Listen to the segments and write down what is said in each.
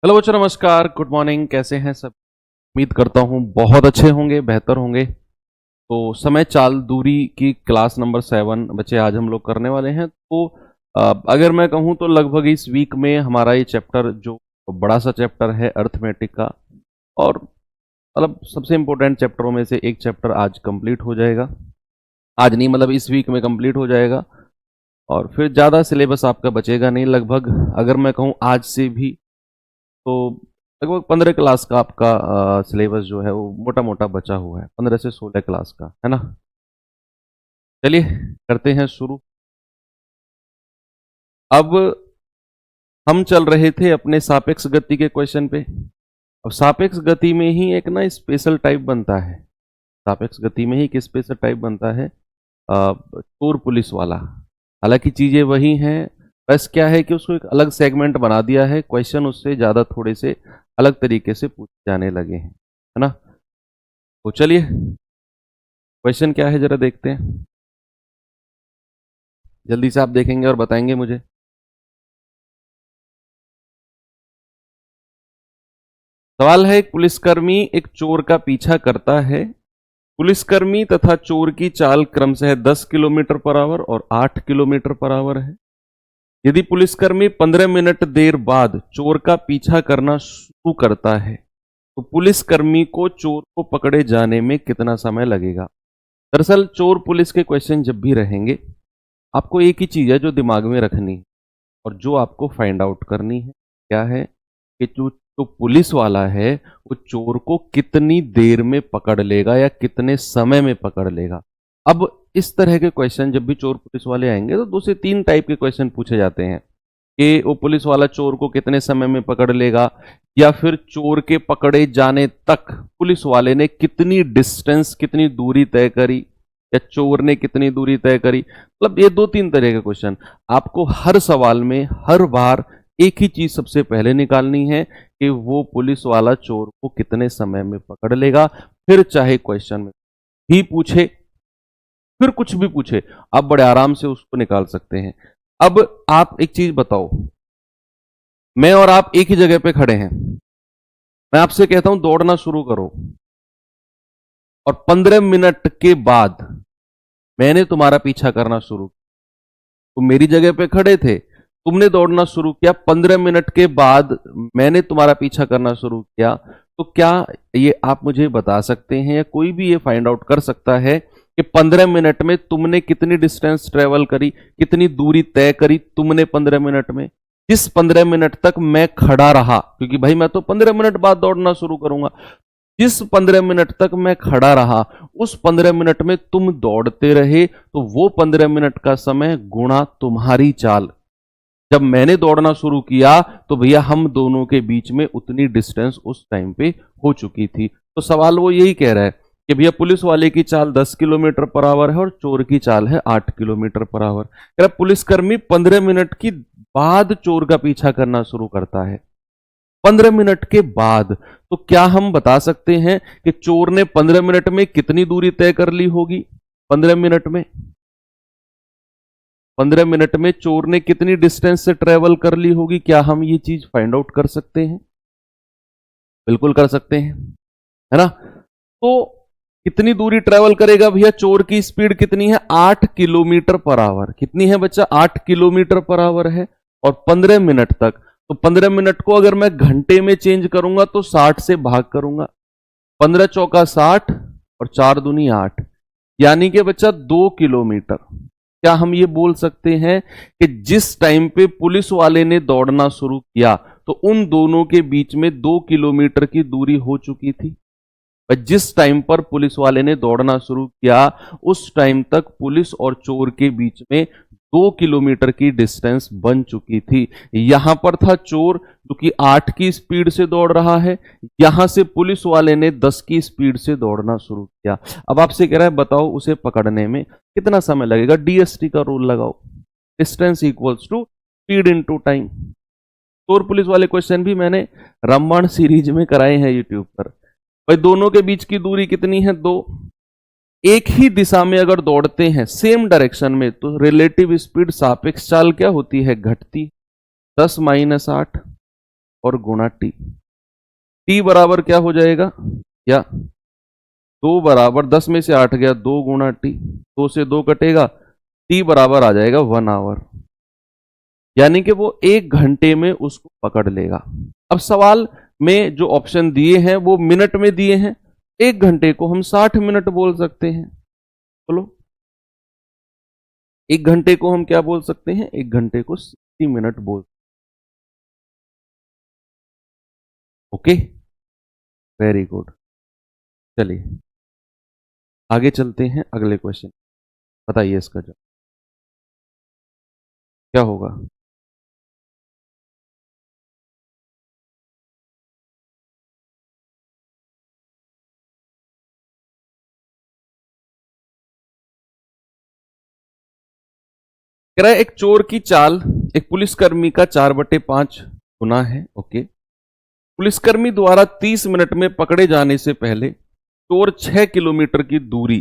Hello बच्चों, नमस्कार, good morning. कैसे हैं सब? उम्मीद करता हूँ बहुत अच्छे होंगे, बेहतर होंगे। तो समय चाल दूरी की क्लास नंबर 7 बच्चे आज हम लोग करने वाले हैं। तो अगर मैं कहूँ तो लगभग इस वीक में हमारा ये चैप्टर जो बड़ा सा चैप्टर है अर्थमेटिक का, और मतलब सबसे इम्पोर्टेंट चैप्टरों में से एक चैप्टर आज कंप्लीट हो जाएगा। आज नहीं, मतलब इस वीक में कंप्लीट हो जाएगा और फिर ज़्यादा सिलेबस आपका बचेगा नहीं। लगभग अगर मैं कहूँ आज से भी तो लगभग 15 क्लास का आपका सिलेबस जो है वो मोटा मोटा बचा हुआ है, 15 से 16 क्लास का, है ना। चलिए करते हैं शुरू। अब हम चल रहे थे अपने सापेक्ष गति के क्वेश्चन पे। अब सापेक्ष गति में ही एक ना स्पेशल टाइप बनता है। सापेक्ष गति में ही एक स्पेशल टाइप बनता है, चोर पुलिस वाला। हालांकि चीजें वही हैं, बस क्या है कि उसको एक अलग सेगमेंट बना दिया है। क्वेश्चन उससे ज्यादा थोड़े से अलग तरीके से पूछे जाने लगे हैं, है ना। तो चलिए क्वेश्चन क्या है जरा देखते हैं। जल्दी से आप देखेंगे और बताएंगे मुझे। सवाल है, एक पुलिसकर्मी एक चोर का पीछा करता है। पुलिसकर्मी तथा चोर की चाल क्रमशः 10 किलोमीटर पर आवर और 8 किलोमीटर पर आवर है। यदि पुलिसकर्मी 15 मिनट देर बाद चोर का पीछा करना शुरू करता है तो पुलिसकर्मी को चोर को पकड़े जाने में कितना समय लगेगा। दरअसल चोर पुलिस के क्वेश्चन जब भी रहेंगे, आपको एक ही चीज है जो दिमाग में रखनी है और जो आपको फाइंड आउट करनी है। क्या है कि जो पुलिस वाला है वो चोर को कितनी देर में पकड़ लेगा या कितने समय में पकड़ लेगा। अब इस तरह के क्वेश्चन जब भी चोर पुलिस वाले आएंगे तो 2 से 3 टाइप के क्वेश्चन पूछे जाते हैं कि वो पुलिस वाला चोर को कितने समय में पकड़ लेगा, या फिर चोर के पकड़े जाने तक पुलिस वाले ने कितनी डिस्टेंस, कितनी दूरी तय करी, या चोर ने कितनी दूरी तय करी। मतलब ये 2-3 तरह के क्वेश्चन आपको हर सवाल में हर बार एक ही चीज सबसे पहले निकालनी है कि वो पुलिस वाला चोर को कितने समय में पकड़ लेगा। फिर चाहे क्वेश्चन में भी पूछे, फिर कुछ भी पूछे, आप बड़े आराम से उसको निकाल सकते हैं। अब आप एक चीज बताओ, मैं और आप एक ही जगह पे खड़े हैं, मैं आपसे कहता हूं दौड़ना शुरू करो, और 15 मिनट के बाद मैंने तुम्हारा पीछा करना शुरू किया। तुम मेरी जगह पे खड़े थे, तुमने दौड़ना शुरू किया, 15 मिनट के बाद मैंने तुम्हारा पीछा करना शुरू किया। तो क्या ये आप मुझे बता सकते हैं या कोई भी ये फाइंड आउट कर सकता है कि 15 मिनट में तुमने कितनी डिस्टेंस ट्रेवल करी, कितनी दूरी तय करी तुमने 15 मिनट में। जिस 15 मिनट तक मैं खड़ा रहा, क्योंकि भाई मैं तो 15 मिनट बाद दौड़ना शुरू करूंगा, जिस 15 मिनट तक मैं खड़ा रहा उस 15 मिनट में तुम दौड़ते रहे, तो वो 15 मिनट का समय गुणा तुम्हारी चाल। जब मैंने दौड़ना शुरू किया तो भैया हम दोनों के बीच में उतनी डिस्टेंस उस टाइम पे हो चुकी थी। तो सवाल वो यही कह रहा है कि भैया पुलिस वाले की चाल 10 किलोमीटर पर आवर है और चोर की चाल है 8 किलोमीटर पर आवर। कह रहा पुलिसकर्मी 15 मिनट की बाद चोर का पीछा करना शुरू करता है। 15 मिनट के बाद, तो क्या हम बता सकते हैं कि चोर ने 15 मिनट में कितनी दूरी तय कर ली होगी? 15 मिनट में 15 मिनट में चोर ने कितनी डिस्टेंस से ट्रेवल कर ली होगी? क्या हम ये चीज फाइंड आउट कर सकते हैं? बिल्कुल कर सकते हैं, है ना। तो कितनी दूरी ट्रेवल करेगा भैया? चोर की स्पीड कितनी है? 8 किलोमीटर पर आवर। कितनी है बच्चा? 8 किलोमीटर पर आवर है, और 15 मिनट तक। तो 15 मिनट को अगर मैं घंटे में चेंज करूंगा तो 60 से भाग करूंगा। 15 चौका 60 और 4 दूनी 8, यानी कि बच्चा 2 किलोमीटर। क्या हम ये बोल सकते हैं कि जिस टाइम पे पुलिस वाले ने दौड़ना शुरू किया तो उन दोनों के बीच में 2 किलोमीटर की दूरी हो चुकी थी? जिस टाइम पर पुलिस वाले ने दौड़ना शुरू किया उस टाइम तक पुलिस और चोर के बीच में 2 किलोमीटर की डिस्टेंस बन चुकी थी। यहां पर था चोर जो कि 8 की स्पीड से दौड़ रहा है, यहां से पुलिस वाले ने 10 की स्पीड से दौड़ना शुरू किया। अब आपसे कह रहा है बताओ उसे पकड़ने में कितना समय लगेगा? डीएसटी का रूल लगाओ, distance equals to speed into time. चोर पुलिस वाले क्वेश्चन भी मैंने रामायण सीरीज में कराए हैं यूट्यूब पर। भाई दोनों के बीच की दूरी कितनी है? 2। एक ही दिशा में अगर दौड़ते हैं सेम डायरेक्शन में तो रिलेटिव स्पीड, सापेक्ष चाल क्या होती है? घटती। 10 - 8 और गुणा टी। टी बराबर क्या हो जाएगा, या 2 बराबर 10 में से 8 गया, 2 गुणा टी, 2 से 2 कटेगा, टी बराबर आ जाएगा 1 आवर। यानी कि वो 1 घंटे में उसको पकड़ लेगा। अब सवाल में जो ऑप्शन दिए हैं वो मिनट में दिए हैं, 1 घंटे को हम 60 मिनट बोल सकते हैं। बोलो 1 घंटे को हम क्या बोल सकते हैं, 1 घंटे को 60 मिनट बोल। Okay, very good. चलिए आगे चलते हैं अगले क्वेश्चन। बताइए इसका जवाब क्या होगा। कह रहा है एक चोर की चाल एक पुलिसकर्मी का 4/5 गुना है। ओके, पुलिसकर्मी द्वारा 30 मिनट में पकड़े जाने से पहले चोर 6 किलोमीटर की दूरी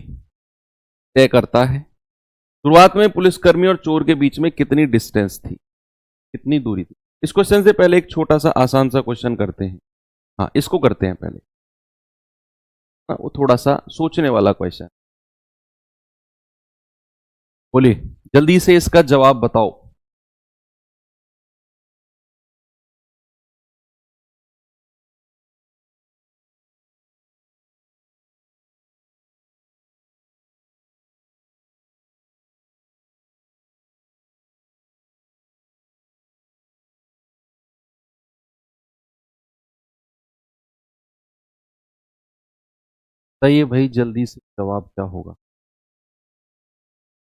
तय करता है। शुरुआत में पुलिसकर्मी और चोर के बीच में कितनी डिस्टेंस थी, कितनी दूरी थी। इस क्वेश्चन से पहले एक छोटा सा आसान सा क्वेश्चन करते हैं। हाँ, इसको करते हैं पहले। हाँ, वो थोड़ा सा सोचने वाला क्वेश्चन। बोलिए जल्दी से इसका जवाब बताओ। बताइए भाई जल्दी से जवाब क्या होगा।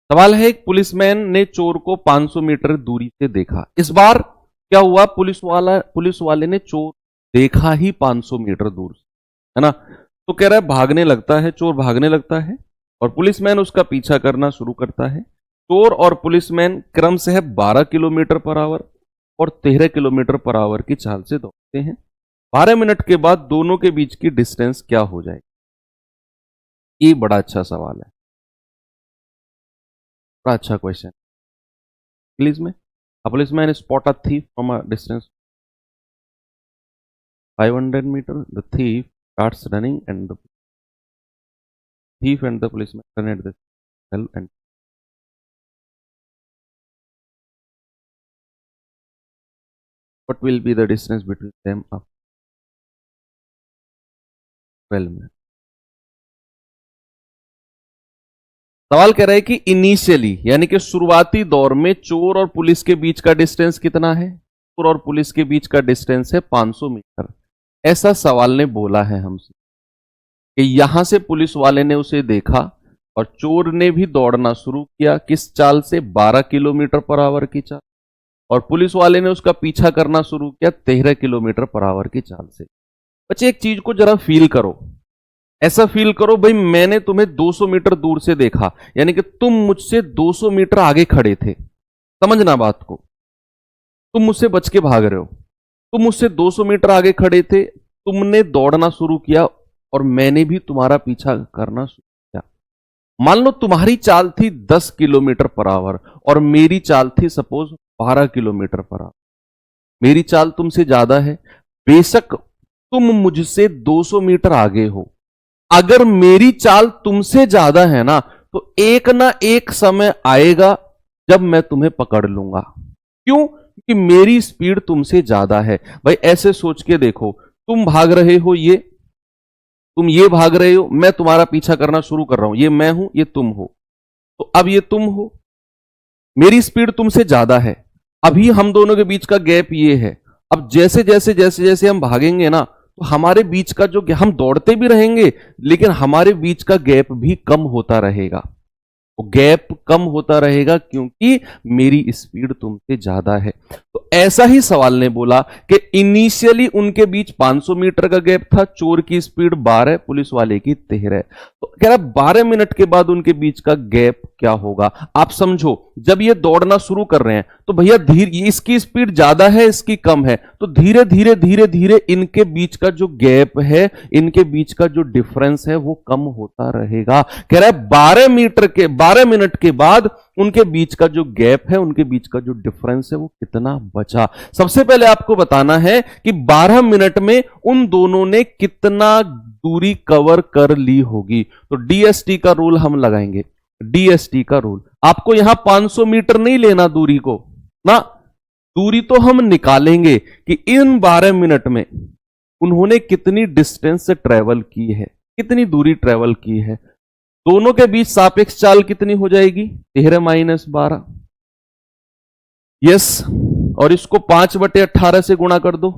सवाल है एक पुलिसमैन ने चोर को 500 मीटर दूरी से देखा। इस बार क्या हुआ, पुलिस वाले ने चोर देखा ही 500 मीटर दूर से, है ना। तो कह रहा है भागने लगता है, चोर भागने लगता है और पुलिसमैन उसका पीछा करना शुरू करता है। चोर और पुलिसमैन क्रम से 12 किलोमीटर पर आवर और 13 किलोमीटर पर आवर की चाल से दौड़ते हैं। 12 मिनट के बाद दोनों के बीच की डिस्टेंस क्या हो जाएगी। ये बड़ा अच्छा सवाल है, बड़ा अच्छा क्वेश्चन। इंग्लिश में a policeman spot a thief from a distance 500 meter. The thief starts running and the thief and the policeman run at the cell and what will be the distance between them after 12 minutes. सवाल कह रहा है कि initially यानी कि शुरुआती दौर में चोर और पुलिस के बीच का डिस्टेंस कितना है। चोर और पुलिस के बीच का डिस्टेंस है 500 मीटर। ऐसा सवाल ने बोला है हमसे कि यहां से पुलिस वाले ने उसे देखा और चोर ने भी दौड़ना शुरू किया, किस चाल से, 12 किलोमीटर पर आवर की चाल, और पुलिस वाले ने उसका पीछा करना शुरू किया 13 किलोमीटर पर आवर की चाल से। बच्चे एक चीज को जरा फील करो, ऐसा फील करो भाई मैंने तुम्हें 200 मीटर दूर से देखा, यानी कि तुम मुझसे 200 मीटर आगे खड़े थे। समझना बात को, तुम मुझसे बच के भाग रहे हो, तुम मुझसे 200 मीटर आगे खड़े थे, तुमने दौड़ना शुरू किया और मैंने भी तुम्हारा पीछा करना शुरू किया। मान लो तुम्हारी चाल थी 10 किलोमीटर पर आवर और मेरी चाल थी सपोज 12 किलोमीटर पर आवर। मेरी चाल तुमसे ज्यादा है, बेशक तुम मुझसे 200 मीटर आगे हो। अगर मेरी चाल तुमसे ज्यादा है ना तो एक ना एक समय आएगा जब मैं तुम्हें पकड़ लूंगा। क्यों? क्योंकि मेरी स्पीड तुमसे ज्यादा है। भाई ऐसे सोच के देखो, तुम भाग रहे हो, तुम ये भाग रहे हो, मैं तुम्हारा पीछा करना शुरू कर रहा हूं, ये मैं हूं, ये तुम हो। तो अब ये तुम हो, मेरी स्पीड तुमसे ज्यादा है, अभी हम दोनों के बीच का गैप ये है। अब जैसे जैसे जैसे जैसे हम भागेंगे ना तो हमारे बीच का जो, हम दौड़ते भी रहेंगे लेकिन हमारे बीच का गैप भी कम होता रहेगा। वो गैप कम होता रहेगा क्योंकि मेरी स्पीड तुमसे ज्यादा है। तो ऐसा ही सवाल ने बोला कि इनिशियली उनके बीच 500 मीटर का गैप था, चोर की स्पीड 12, पुलिस वाले की 13। तो कह रहा 12 मिनट के बाद उनके बीच का गैप क्या होगा। आप समझो, जब ये दौड़ना शुरू कर रहे हैं तो भैया धीरे, इसकी स्पीड ज्यादा है, इसकी कम है, तो धीरे धीरे धीरे धीरे इनके बीच का जो गैप है, इनके बीच का जो डिफरेंस है वो कम होता रहेगा। कह रहा है 12 12 मिनट के बाद उनके बीच का जो गैप है, उनके बीच का जो डिफरेंस है, वो कितना बचा। सबसे पहले आपको बताना है कि 12 मिनट में उन दोनों ने कितना दूरी कवर कर ली होगी। तो डीएसटी का रूल हम लगाएंगे। डीएसटी का रूल, आपको यहां 500 मीटर नहीं लेना दूरी को ना, दूरी तो हम निकालेंगे कि इन 12 मिनट में उन्होंने कितनी डिस्टेंस से ट्रेवल की है, कितनी दूरी ट्रेवल की है। दोनों के बीच सापेक्ष चाल कितनी हो जाएगी, 13-12। यस, और इसको 5/18 से गुणा कर दो।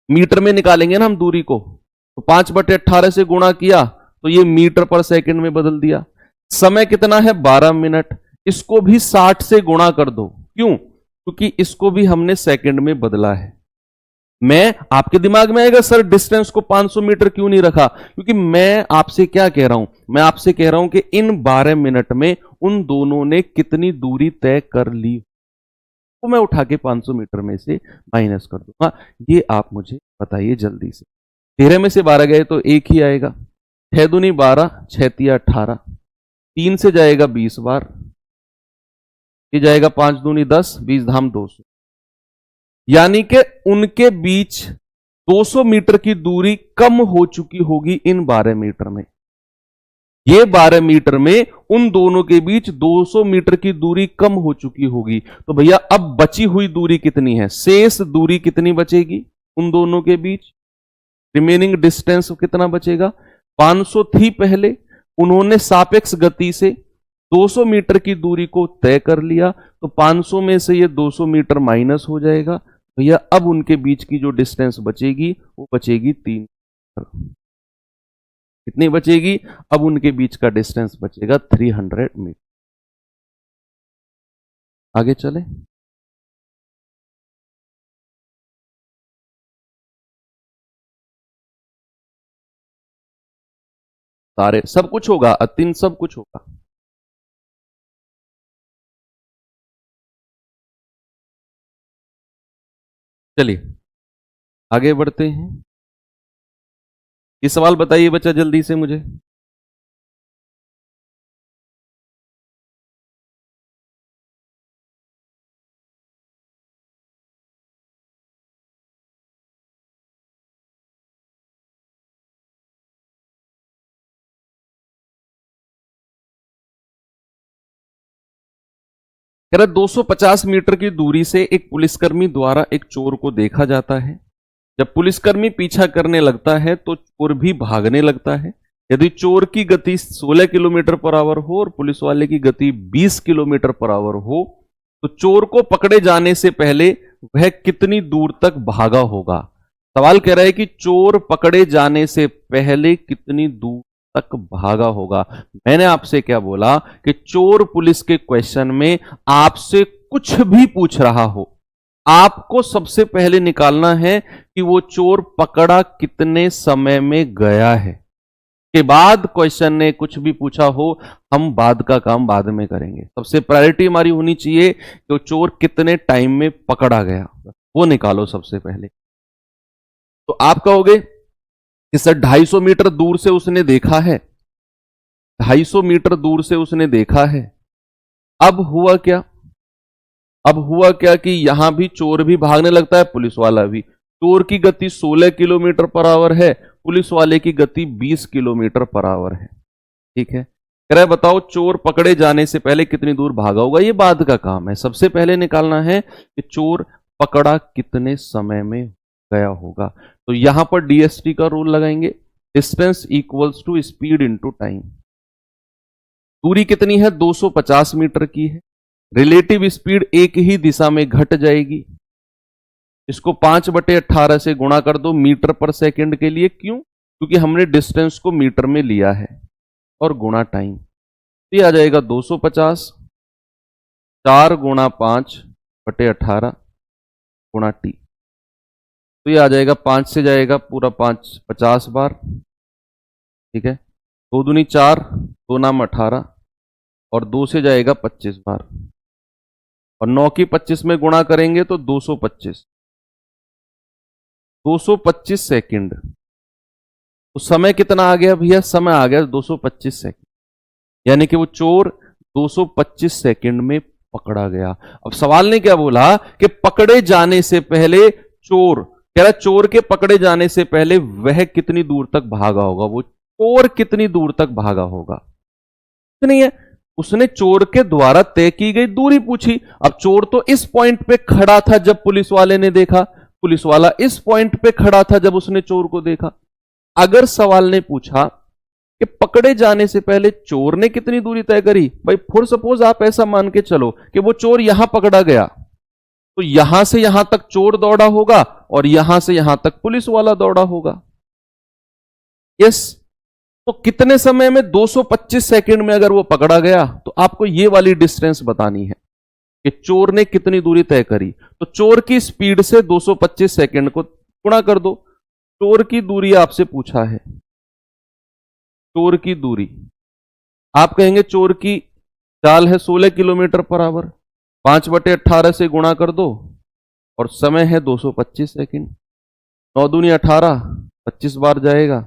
मीटर में निकालेंगे ना हम दूरी को, तो 5/18 से गुणा किया तो ये मीटर पर सेकंड में बदल दिया। समय कितना है, 12 मिनट। इसको भी 60 से गुणा कर दो। क्यों? क्योंकि इसको भी हमने सेकंड में बदला है। मैं, आपके दिमाग में आएगा सर डिस्टेंस को 500 मीटर क्यों नहीं रखा? क्योंकि मैं आपसे क्या कह रहा हूं, मैं आपसे कह रहा हूं कि इन 12 मिनट में उन दोनों ने कितनी दूरी तय कर ली, तो मैं उठा के 500 मीटर में से माइनस कर दूंगा। ये आप मुझे बताइए जल्दी से। 13 में से 12 गए तो एक ही आएगा। 6 दूनी 12, 6 तिया 18, 3 से जाएगा 20 बार, ये जाएगा 5 दूनी 10, 20 धाम 200। यानी कि उनके बीच 200 मीटर की दूरी कम हो चुकी होगी इन 12 मीटर में। ये 12 मीटर में उन दोनों के बीच 200 मीटर की दूरी कम हो चुकी होगी। तो भैया अब बची हुई दूरी कितनी है, शेष दूरी कितनी बचेगी उन दोनों के बीच, रिमेनिंग डिस्टेंस कितना बचेगा। 500 थी पहले, उन्होंने सापेक्ष गति से 200 मीटर की दूरी को तय कर लिया, तो 500 में से ये 200 मीटर माइनस हो जाएगा। भैया अब उनके बीच की जो डिस्टेंस बचेगी वो बचेगी 3 मीटर। कितनी बचेगी? अब उनके बीच का डिस्टेंस बचेगा 300 मीटर। आगे चले। सारे सब कुछ होगा, अतिन सब कुछ होगा। चलिए आगे बढ़ते हैं। ये सवाल बताइए बच्चा जल्दी से मुझे। कह रहा 250 मीटर की दूरी से एक पुलिसकर्मी द्वारा एक चोर को देखा जाता है। जब पुलिसकर्मी पीछा करने लगता है तो चोर भी भागने लगता है। यदि चोर की गति 16 किलोमीटर पर आवर हो और पुलिस वाले की गति 20 किलोमीटर पर आवर हो, तो चोर को पकड़े जाने से पहले वह कितनी दूर तक भागा होगा। सवाल कह रहा है कि चोर पकड़े जाने से पहले कितनी दूर तक भागा होगा। मैंने आपसे क्या बोला कि चोर पुलिस के क्वेश्चन में आपसे कुछ भी पूछ रहा हो, आपको सबसे पहले निकालना है कि वो चोर पकड़ा कितने समय में गया है। के बाद क्वेश्चन ने कुछ भी पूछा हो, हम बाद का काम बाद में करेंगे। सबसे प्रायोरिटी हमारी होनी चाहिए कि वो चोर कितने टाइम में पकड़ा गया, वो निकालो सबसे पहले। तो आप कहोगे कि सर 250 मीटर दूर से उसने देखा है, 250 मीटर दूर से उसने देखा है। अब हुआ क्या, अब हुआ क्या कि यहां भी चोर भी भागने लगता है, पुलिस वाला भी। चोर की गति 16 किलोमीटर पर आवर है, पुलिस वाले की गति 20 किलोमीटर पर आवर है। ठीक है, कह रहा है बताओ चोर पकड़े जाने से पहले कितनी दूर भागा होगा। ये बाद का काम है, सबसे पहले निकालना है कि चोर पकड़ा कितने समय में गया होगा। तो यहां पर डीएसटी का रूल लगाएंगे, distance equals to speed into time. दूरी कितनी है, 250 मीटर की है। रिलेटिव स्पीड एक ही दिशा में घट जाएगी। इसको 5/18 से गुणा कर दो मीटर पर सेकंड के लिए। क्यों? क्योंकि हमने डिस्टेंस को मीटर में लिया है, और गुणा टाइम। तो ये आ जाएगा 250, 4 गुणा 5/18 गुणा टी। तो ये आ जाएगा 5 से जाएगा पूरा 5, 50 बार। ठीक है, 2 दूनी 4, 2 नाम 18, और 2 से जाएगा 25 बार, और 9 की 25 में गुणा करेंगे तो 225, 225 सेकंड। तो समय कितना आ गया भैया, समय आ गया 225 सेकंड। यानी कि वो चोर 225 सेकंड में पकड़ा गया। अब सवाल ने क्या बोला कि पकड़े जाने से पहले चोर, कह रहा चोर के पकड़े जाने से पहले वह कितनी दूर तक भागा होगा, वो चोर कितनी दूर तक भागा होगा। नहीं है, उसने चोर के द्वारा तय की गई दूरी पूछी। अब चोर तो इस पॉइंट पे खड़ा था जब पुलिस वाले ने देखा, पुलिस वाला इस पॉइंट पे खड़ा था जब उसने चोर को देखा। अगर सवाल ने पूछा कि पकड़े जाने से पहले चोर ने कितनी दूरी तय करी, भाई फॉर सपोज आप ऐसा मान के चलो कि वो चोर यहां पकड़ा गया, तो यहां से यहां तक चोर दौड़ा होगा और यहां से यहां तक पुलिस वाला दौड़ा होगा। यस, तो कितने समय में, 225 सेकंड में अगर वो पकड़ा गया तो आपको ये वाली डिस्टेंस बतानी है कि चोर ने कितनी दूरी तय करी। तो चोर की स्पीड से 225 सेकंड को गुणा कर दो। चोर की दूरी आपसे पूछा है, चोर की दूरी आप कहेंगे चोर की चाल है 16 किलोमीटर पर आवर, 5/18 से गुणा कर दो और समय है 225 सेकंड। 9 दूनी 18, 25 बार जाएगा,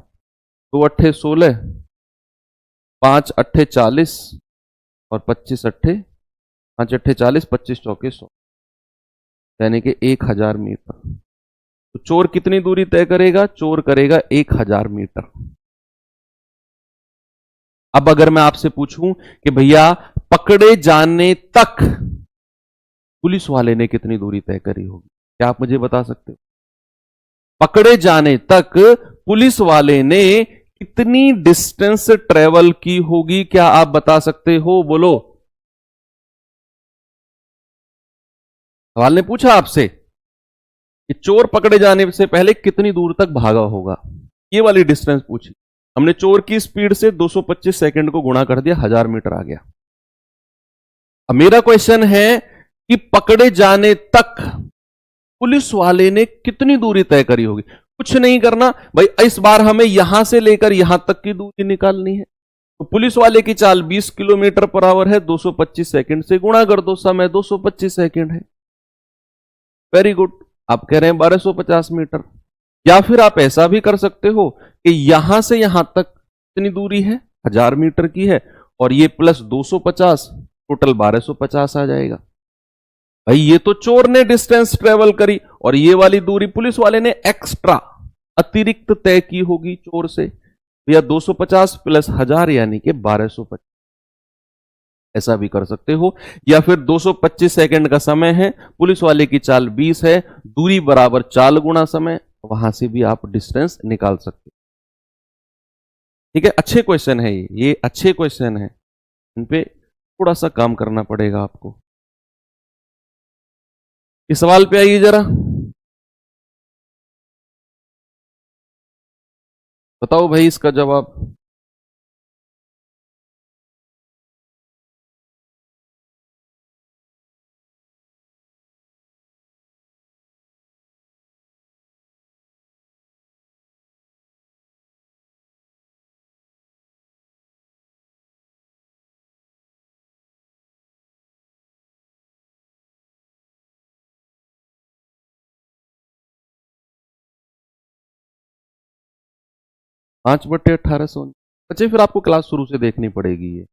2 अट्ठे 16, 5 अट्ठे 40 और 25 अट्ठे 5 अट्ठे 40, 25 चौके 100, यानी कि 1000 मीटर। तो चोर कितनी दूरी तय करेगा, चोर करेगा 1000 मीटर। अब अगर मैं आपसे पूछूं कि भैया पकड़े जाने तक पुलिस वाले ने कितनी दूरी तय करी होगी, क्या आप मुझे बता सकते हो? पकड़े जाने तक पुलिस वाले ने कितनी डिस्टेंस ट्रेवल की होगी, क्या आप बता सकते हो? बोलो। सवाल ने पूछा आपसे कि चोर पकड़े जाने से पहले कितनी दूर तक भागा होगा, ये वाली डिस्टेंस पूछी। हमने चोर की स्पीड से 225 सेकंड को गुणा कर दिया, 1000 मीटर आ गया। अब मेरा क्वेश्चन है कि पकड़े जाने तक पुलिस वाले ने कितनी दूरी तय करी होगी। कुछ नहीं करना भाई, इस बार हमें यहां से लेकर यहां तक की दूरी निकालनी है। तो पुलिस वाले की चाल 20 किलोमीटर पर आवर है, 225 सेकंड से गुणा कर दो, समय 225 सेकंड है। वेरी गुड, आप कह रहे हैं 1250 मीटर। या फिर आप ऐसा भी कर सकते हो कि यहां से यहां तक कितनी दूरी है, 1000 मीटर की है, और ये प्लस 250, टोटल 1250 आ जाएगा। भाई ये तो चोर ने डिस्टेंस ट्रेवल करी और ये वाली दूरी पुलिस वाले ने एक्स्ट्रा अतिरिक्त तय की होगी चोर से। भैया 250 प्लस 1000 यानी कि 1250, ऐसा भी कर सकते हो। या फिर 225 सेकंड का समय है, पुलिस वाले की चाल 20 है, दूरी बराबर चाल गुणा समय, वहां से भी आप डिस्टेंस निकाल सकते हो। ठीक है, अच्छे क्वेश्चन है ये अच्छे क्वेश्चन है, इन पे थोड़ा सा काम करना पड़ेगा आपको। इस सवाल पे आइए जरा, बताओ भाई इसका जवाब। पांच बटे 1800। अच्छा, फिर आपको क्लास शुरू से देखनी पड़ेगी, ये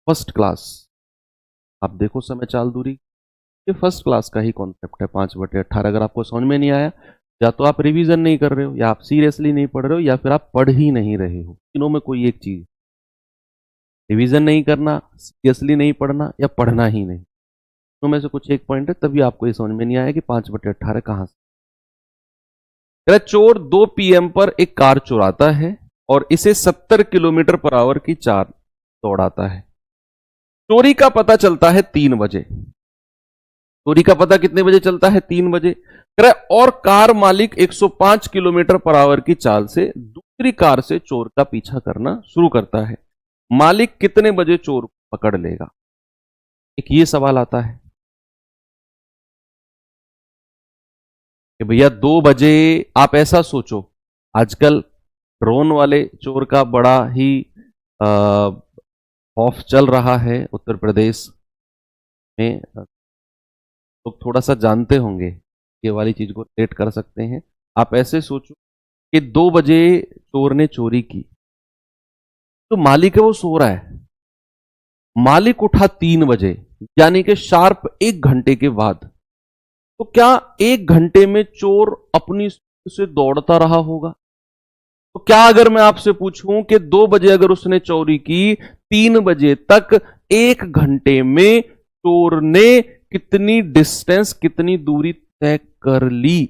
फर्स्ट क्लास। आप देखो समय चाल दूरी, ये फर्स्ट क्लास का ही कॉन्सेप्ट है 5/18। अगर आपको समझ में नहीं आया, या तो आप रिवीजन नहीं कर रहे हो, या आप सीरियसली नहीं पढ़ रहे हो, या फिर आप पढ़ ही नहीं रहे हो। तीनों में कोई एक चीज, रिवीजन नहीं करना, सीरियसली नहीं पढ़ना, या पढ़ना ही नहीं, तो में से कुछ एक पॉइंट है। तभी आपको ये समझ में नहीं आया कि 5/18 कहां से। चोर 2 PM पर एक कार चुराता है और इसे 70 किलोमीटर पर आवर की चाल दौड़ाता है। चोरी का पता चलता है 3 बजे। चोरी का पता कितने बजे चलता है? 3 बजे। और कार मालिक 105 किलोमीटर पर आवर की चाल से दूसरी कार से चोर का पीछा करना शुरू करता है। मालिक कितने बजे चोर को पकड़ लेगा? एक ये सवाल आता है कि भैया 2 बजे, आप ऐसा सोचो, आजकल ड्रोन वाले चोर का बड़ा ही खौफ चल रहा है उत्तर प्रदेश में। लोग थोड़ा सा जानते होंगे, ये वाली चीज को रिलेट कर सकते हैं। आप ऐसे सोचो कि 2 बजे चोर ने चोरी की, तो मालिक है वो सो रहा है। मालिक उठा 3 बजे, यानी कि शार्प 1 घंटे के बाद। तो क्या 1 घंटे में चोर अपनी से दौड़ता रहा होगा? तो क्या अगर मैं आपसे पूछूं कि 2 बजे अगर उसने चोरी की, 3 बजे तक 1 घंटे में चोर ने कितनी डिस्टेंस, कितनी दूरी तय कर ली?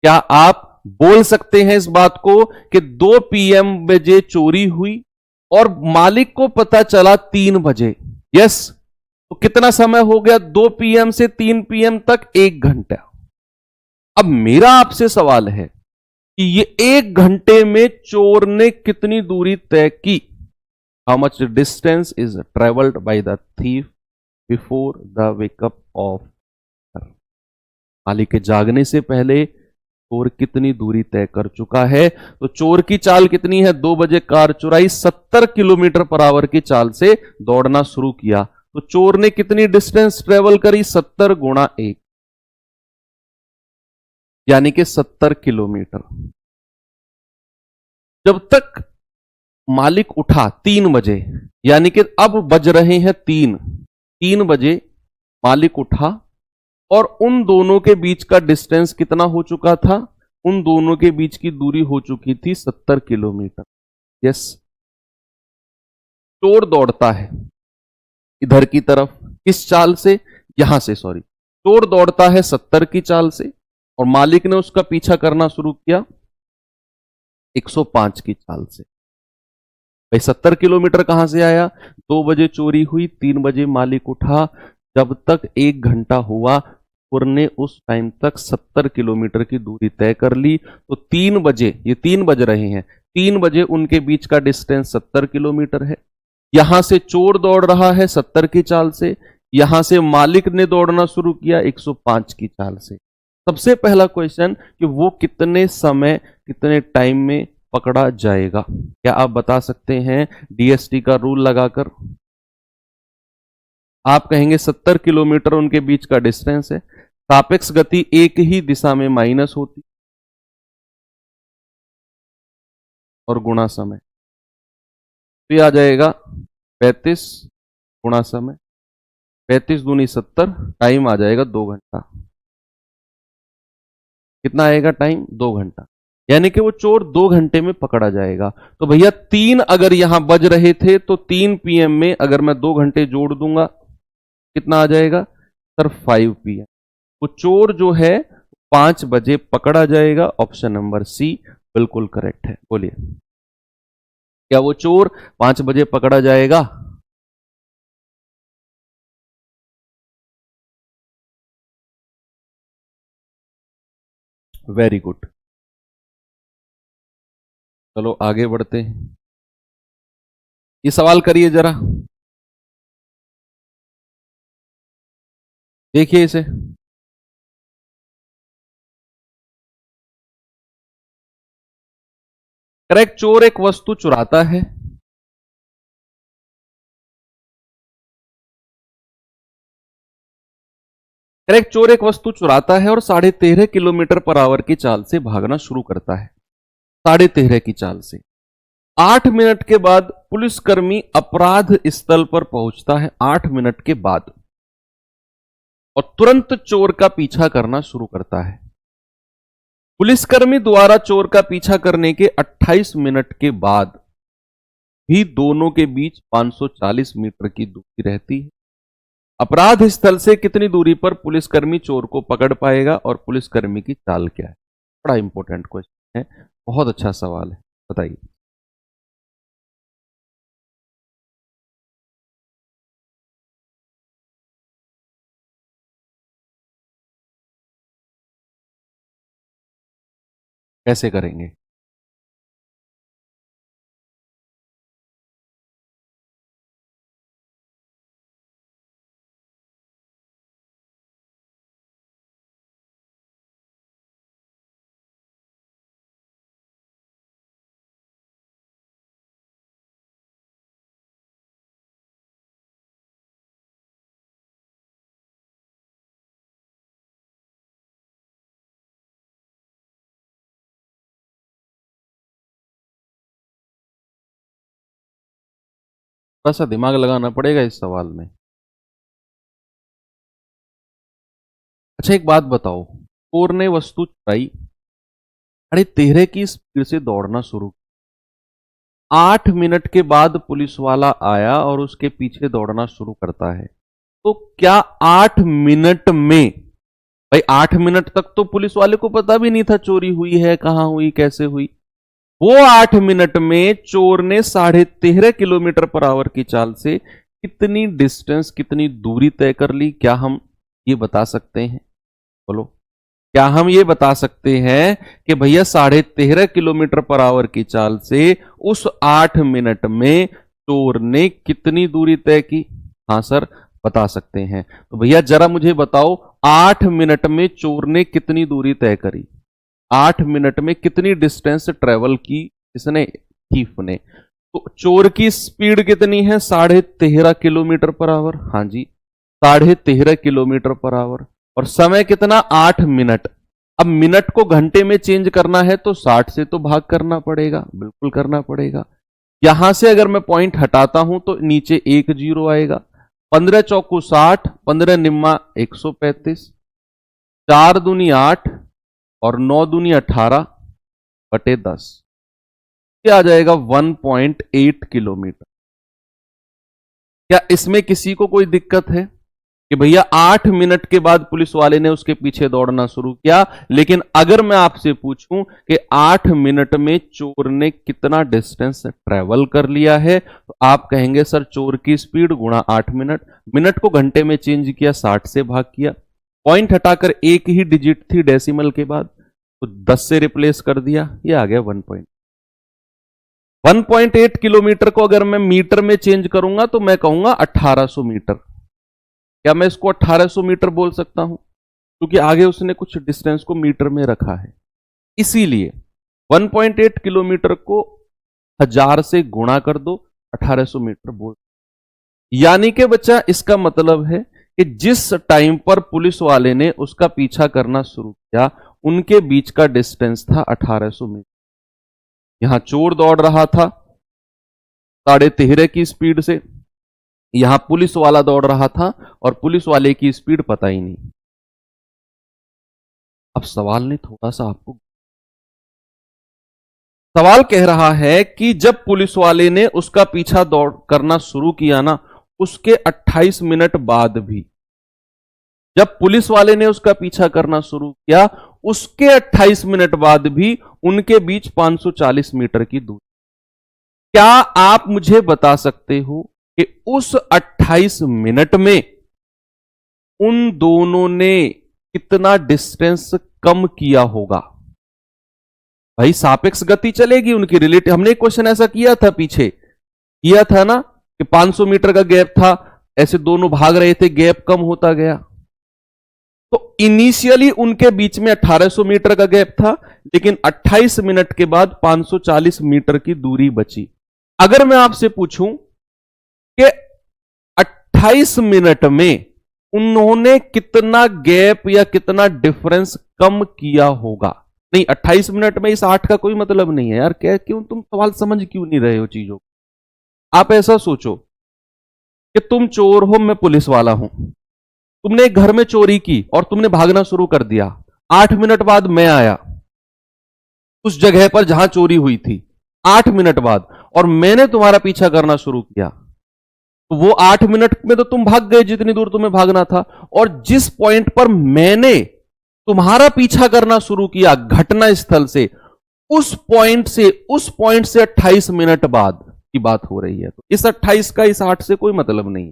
क्या आप बोल सकते हैं इस बात को कि 2 PM बजे चोरी हुई और मालिक को पता चला 3 बजे? यस। तो कितना समय हो गया 2 PM से 3 PM तक? 1 घंटा। अब मेरा आपसे सवाल है कि ये 1 घंटे में चोर ने कितनी दूरी तय की? How much distance is travelled by the thief before the wake up of मालिक के जागने से पहले चोर कितनी दूरी तय कर चुका है? तो चोर की चाल कितनी है? 2 बजे कार चुराई, 70 km/h की चाल से दौड़ना शुरू किया। तो चोर ने कितनी डिस्टेंस ट्रेवल करी? 70 गुणा 1, यानी कि 70 किलोमीटर। जब तक मालिक उठा 3 बजे, यानी कि अब बज रहे हैं 3 बजे मालिक उठा और उन दोनों के बीच का डिस्टेंस कितना हो चुका था? उन दोनों के बीच की दूरी हो चुकी थी 70 किलोमीटर। यस। चोर दौड़ता है इधर की तरफ, किस चाल से? यहां से, सॉरी। चोर दौड़ता है 70 की चाल से और मालिक ने उसका पीछा करना शुरू किया 105 की चाल से। भाई 70 किलोमीटर कहां से आया? 2 बजे चोरी हुई, 3 बजे मालिक उठा, जब तक 1 घंटा हुआ चोर ने उस टाइम तक 70 किलोमीटर की दूरी तय कर ली। तो 3 बजे, ये 3 बज रहे हैं, 3 बजे उनके बीच का डिस्टेंस 70 किलोमीटर है। यहां से चोर दौड़ रहा है 70 की चाल से, यहां से मालिक ने दौड़ना शुरू किया 105 की चाल से। सबसे पहला क्वेश्चन कि वो कितने समय, कितने टाइम में पकड़ा जाएगा? क्या आप बता सकते हैं डीएसटी का रूल लगाकर? आप कहेंगे 70 किलोमीटर उनके बीच का डिस्टेंस है, सापेक्ष गति एक ही दिशा में माइनस होती और गुणा समय। तो ये आ जाएगा 35 गुणा समय, 35 दूनी 70, टाइम आ जाएगा 2 घंटा। कितना आएगा टाइम? 2 घंटा। यानी कि वो चोर 2 घंटे में पकड़ा जाएगा। तो भैया 3 अगर यहां बज रहे थे तो 3 PM में अगर मैं 2 घंटे जोड़ दूंगा कितना आ जाएगा सर? 5 PM। तो चोर जो है 5 बजे पकड़ा जाएगा। ऑप्शन नंबर सी बिल्कुल करेक्ट है। बोलिए, क्या वो चोर 5 बजे पकड़ा जाएगा? Very good. चलो आगे बढ़ते हैं। ये सवाल करिए जरा, देखिए इसे। करेक्ट, चोर एक वस्तु चुराता है। करेक्ट, चोर एक वस्तु चुराता है और 13.5 किलोमीटर/आवर की चाल से भागना शुरू करता है। 13.5 की चाल से 8 मिनट के बाद पुलिसकर्मी अपराध स्थल पर पहुंचता है। 8 मिनट के बाद और तुरंत चोर का पीछा करना शुरू करता है। पुलिसकर्मी द्वारा चोर का पीछा करने के 28 मिनट के बाद भी दोनों के बीच 540 मीटर की दूरी रहती है। अपराध स्थल से कितनी दूरी पर पुलिसकर्मी चोर को पकड़ पाएगा और पुलिसकर्मी की चाल क्या है? बड़ा इंपॉर्टेंट क्वेश्चन है, बहुत अच्छा सवाल है, बताइए। कैसे करेंगे? थोड़ा सा दिमाग लगाना पड़ेगा इस सवाल में। अच्छा एक बात बताओ, चोर ने वस्तु चुराई, 13.5 की स्पीड से दौड़ना शुरू, 8 मिनट के बाद पुलिस वाला आया और उसके पीछे दौड़ना शुरू करता है, तो क्या 8 मिनट में, भाई 8 मिनट तक तो पुलिस वाले को पता भी नहीं था चोरी हुई है, कहां हुई, कैसे हुई, वो 8 मिनट में चोर ने 13.5 किलोमीटर पर आवर की चाल से कितनी डिस्टेंस, कितनी दूरी तय कर ली? क्या हम ये बता सकते हैं? बोलो, क्या हम ये बता सकते हैं कि भैया 13.5 किलोमीटर पर आवर की चाल से उस 8 मिनट में चोर ने कितनी दूरी तय की? हाँ सर, बता सकते हैं। तो भैया जरा मुझे बताओ, 8 मिनट में चोर ने कितनी दूरी तय करी? 8 मिनट में कितनी डिस्टेंस ट्रेवल की इसने, थीफ ने? तो चोर की स्पीड कितनी है? 13.5 किलोमीटर पर आवर। हाँ जी, 13.5 किलोमीटर पर आवर। और समय कितना? 8 मिनट। अब मिनट को घंटे में चेंज करना है तो 60 से तो भाग करना पड़ेगा, बिल्कुल करना पड़ेगा। यहां से अगर मैं पॉइंट हटाता हूं तो नीचे 1 जीरो आएगा। 15 चौकू 60, 15 निम्मा 135, 4 दूनी 8 और 9 दूनी 18 बटे 10, क्या आ जाएगा? 1.8 किलोमीटर। क्या इसमें किसी को कोई दिक्कत है कि भैया 8 मिनट के बाद पुलिस वाले ने उसके पीछे दौड़ना शुरू किया, लेकिन अगर मैं आपसे पूछूं कि 8 मिनट में चोर ने कितना डिस्टेंस ट्रेवल कर लिया है, तो आप कहेंगे सर चोर की स्पीड गुणा 8 मिनट, मिनट को घंटे में चेंज किया, 60 से भाग किया, पॉइंट हटाकर एक ही डिजिट थी डेसिमल के बाद, तो 10 से रिप्लेस कर दिया, ये आ गया 1.8 किलोमीटर को अगर मैं मीटर में चेंज करूंगा तो मैं कहूंगा 1800 मीटर। क्या मैं इसको 1800 मीटर बोल सकता हूं? क्योंकि आगे उसने कुछ डिस्टेंस को मीटर में रखा है, इसीलिए 1.8 किलोमीटर को 1000 से गुणा कर दो, 1800 मीटर बोल। यानी कि बच्चा इसका मतलब है कि जिस टाइम पर पुलिस वाले ने उसका पीछा करना शुरू किया, उनके बीच का डिस्टेंस था 1800 मीटर। यहां चोर दौड़ रहा था 13.5 की स्पीड से, यहां पुलिस वाला दौड़ रहा था और पुलिस वाले की स्पीड पता ही नहीं। अब सवाल ने थोड़ा सा आपको, सवाल कह रहा है कि जब पुलिस वाले ने उसका पीछा दौड़ करना शुरू किया ना, उसके 28 मिनट बाद भी, जब पुलिस वाले ने उसका पीछा करना शुरू किया उसके 28 मिनट बाद भी उनके बीच 540 मीटर की दूरी। क्या आप मुझे बता सकते हो कि उस 28 मिनट में उन दोनों ने कितना डिस्टेंस कम किया होगा? भाई सापेक्ष गति चलेगी उनकी, रिलेटिव। हमने एक क्वेश्चन ऐसा किया था, पीछे किया था ना कि 500 मीटर का गैप था, ऐसे दोनों भाग रहे थे, गैप कम होता गया। तो इनिशियली उनके बीच में 1800 मीटर का गैप था, लेकिन 28 मिनट के बाद 540 मीटर की दूरी बची। अगर मैं आपसे पूछूं कि 28 मिनट में उन्होंने कितना गैप या कितना डिफरेंस कम किया होगा? नहीं, 28 मिनट में इस 8 का कोई मतलब नहीं है यार। क्या, क्यों तुम सवाल समझ क्यों नहीं रहे हो चीजों? आप ऐसा सोचो कि तुम चोर हो, मैं पुलिस वाला हूं, तुमने एक घर में चोरी की और तुमने भागना शुरू कर दिया। 8 मिनट बाद मैं आया उस जगह पर जहां चोरी हुई थी, 8 मिनट बाद, और मैंने तुम्हारा पीछा करना शुरू किया, तो वो 8 मिनट में तो तुम भाग गए जितनी दूर तुम्हें भागना था। और जिस पॉइंट पर मैंने तुम्हारा पीछा करना शुरू किया घटना स्थल से, उस पॉइंट से 28 मिनट बाद की बात हो रही है। तो इस 28 का इस 8 से कोई मतलब नहीं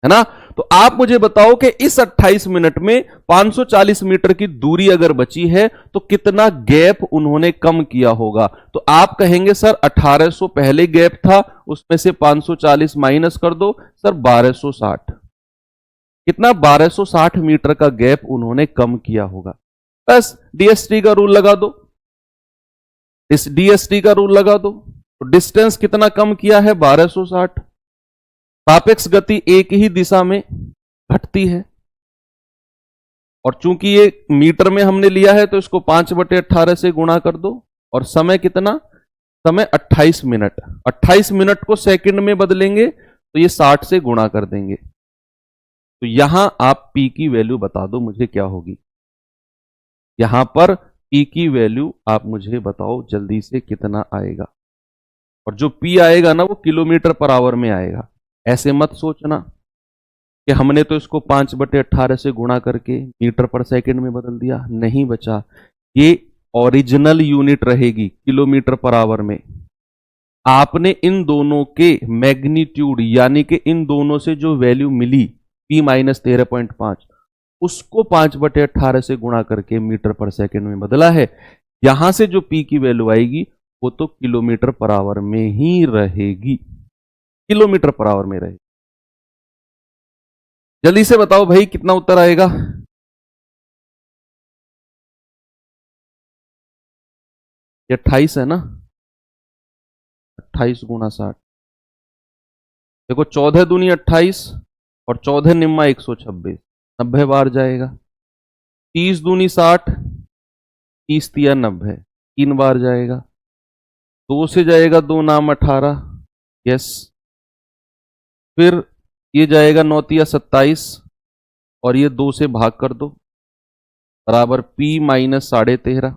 है ना? तो आप मुझे बताओ कि इस 28 मिनट में 540 मीटर की दूरी अगर बची है तो कितना गैप उन्होंने कम किया होगा? तो आप कहेंगे सर 1800 पहले गैप था, उसमें से 540 माइनस कर दो, सर 1260। कितना? 1260 मीटर का गैप उन्होंने कम किया होगा। बस डीएसटी का रूल लगा दो, इस डीएसटी का रूल लगा दो, तो डिस्टेंस कितना कम किया है? 1260। सापेक्ष गति एक ही दिशा में घटती है, और चूंकि ये मीटर में हमने लिया है तो इसको 5/18 से गुणा कर दो, और समय कितना? समय 28 मिनट, 28 मिनट को सेकंड में बदलेंगे तो ये 60 से गुणा कर देंगे। तो यहां आप P की वैल्यू बता दो मुझे क्या होगी। यहां पर P की वैल्यू आप मुझे बताओ जल्दी से कितना आएगा। और जो P आएगा ना वो किलोमीटर पर आवर में आएगा। ऐसे मत सोचना कि हमने तो इसको 5/18 से गुणा करके मीटर पर सेकंड में बदल दिया। नहीं बचा, ये ओरिजिनल यूनिट रहेगी किलोमीटर पर आवर में। आपने इन दोनों के मैग्नीट्यूड यानी कि इन दोनों से जो वैल्यू मिली P माइनस 13.5 उसको 5/18 से गुणा करके मीटर पर सेकंड में बदला है। यहां से जो P की वैल्यू आएगी वो तो किलोमीटर पर आवर में ही रहेगी, किलोमीटर पर आवर में रहेगी। जल्दी से बताओ भाई कितना उत्तर आएगा। ये 28 है ना, 28 गुणा 60। देखो 14 दूनी 28 और 14 निम्मा 126, 90 बार जाएगा। 30 दूनी 60, 30 तिया 90, 3 बार जाएगा। 2 से जाएगा 2 नाम 18, यस। फिर ये जाएगा 9 तिया 27 और ये 2 से भाग कर दो बराबर P माइनस 13.5।